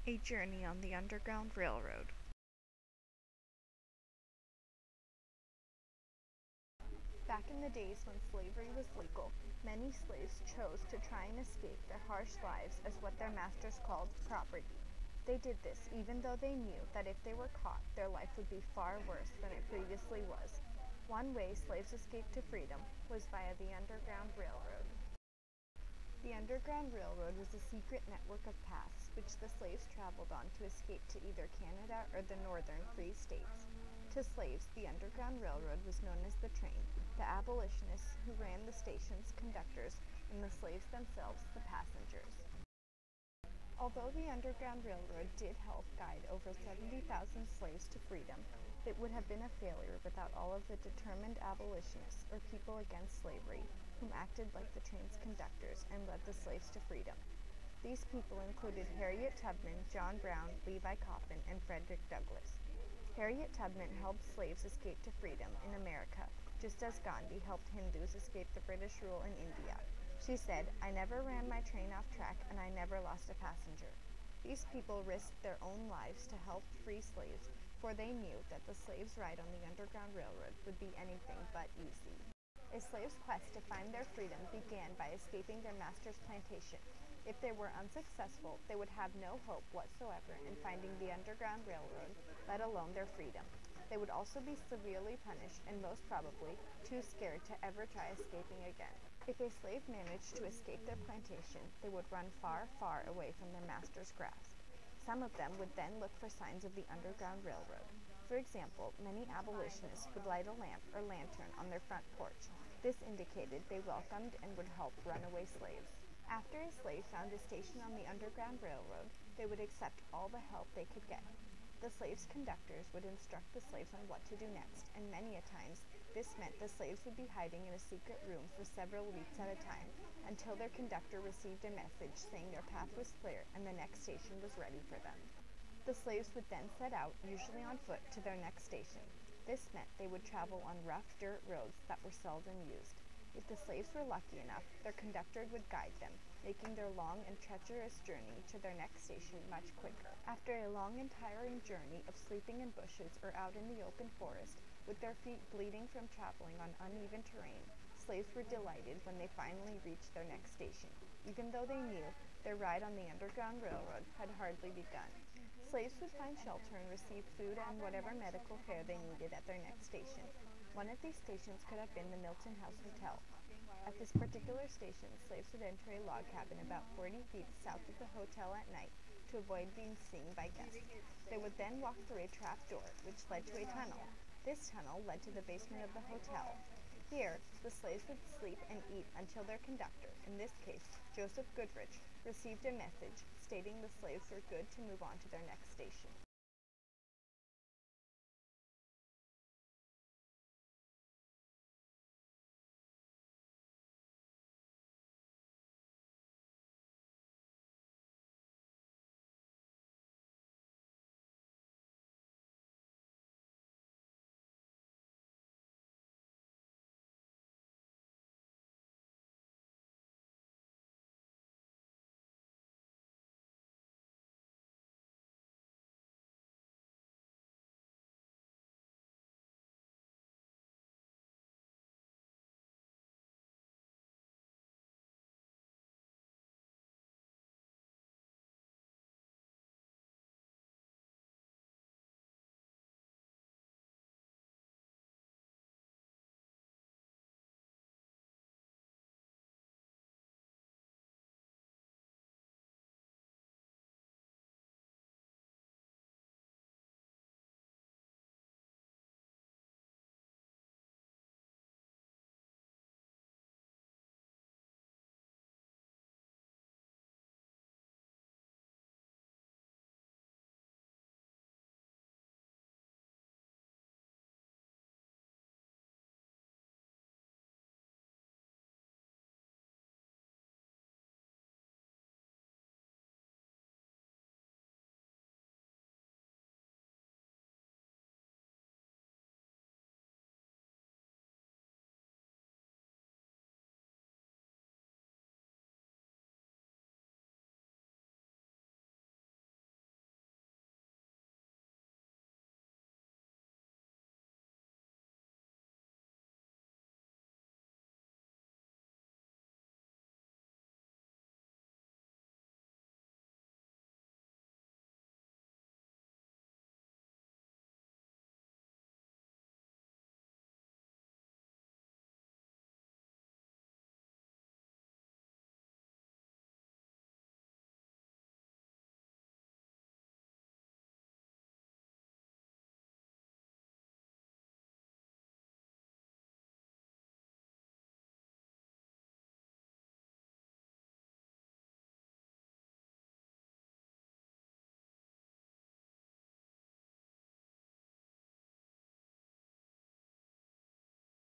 A Journey on the Underground Railroad. Back in the days when slavery was legal, many slaves chose to try and escape their harsh lives as what their masters called property. They did this even though they knew that if they were caught, their life would be far worse than it previously was. One way slaves escaped to freedom was via the Underground Railroad. The Underground Railroad was a secret network of paths which the slaves traveled on to escape to either Canada or the northern free states. To slaves, the Underground Railroad was known as the train, the abolitionists who ran the station's conductors, and the slaves themselves the passengers. Although the Underground Railroad did help guide over 70,000 slaves to freedom, it would have been a failure without all of the determined abolitionists, or people against slavery, whom acted like the train's conductors and led the slaves to freedom. These people included Harriet Tubman, John Brown, Levi Coffin, and Frederick Douglass. Harriet Tubman helped slaves escape to freedom in America, just as Gandhi helped Hindus escape the British rule in India. She said, "I never ran my train off track and I never lost a passenger." These people risked their own lives to help free slaves, for they knew that the slaves' ride on the Underground Railroad would be anything but easy. A slave's quest to find their freedom began by escaping their master's plantation. If they were unsuccessful, they would have no hope whatsoever in finding the Underground Railroad, let alone their freedom. They would also be severely punished and most probably too scared to ever try escaping again. If a slave managed to escape their plantation, they would run far, far away from their master's grasp. Some of them would then look for signs of the Underground Railroad. For example, many abolitionists would light a lamp or lantern on their front porch. This indicated they welcomed and would help runaway slaves. After a slave found a station on the Underground Railroad, they would accept all the help they could get. The slaves' conductors would instruct the slaves on what to do next, and many a times this meant the slaves would be hiding in a secret room for several weeks at a time until their conductor received a message saying their path was clear and the next station was ready for them. The slaves would then set out, usually on foot, to their next station. This meant they would travel on rough dirt roads that were seldom used. If the slaves were lucky enough, their conductor would guide them, making their long and treacherous journey to their next station much quicker. After a long and tiring journey of sleeping in bushes or out in the open forest, with their feet bleeding from traveling on uneven terrain, slaves were delighted when they finally reached their next station, even though they knew their ride on the Underground Railroad had hardly begun. Slaves would find shelter and receive food and whatever medical care they needed at their next station. One of these stations could have been the Milton House Hotel. At this particular station, slaves would enter a log cabin about 40 feet south of the hotel at night to avoid being seen by guests. They would then walk through a trap door, which led to a tunnel. This tunnel led to the basement of the hotel. Here, the slaves would sleep and eat until their conductor, in this case Joseph Goodrich, received a message stating the slaves were good to move on to their next station.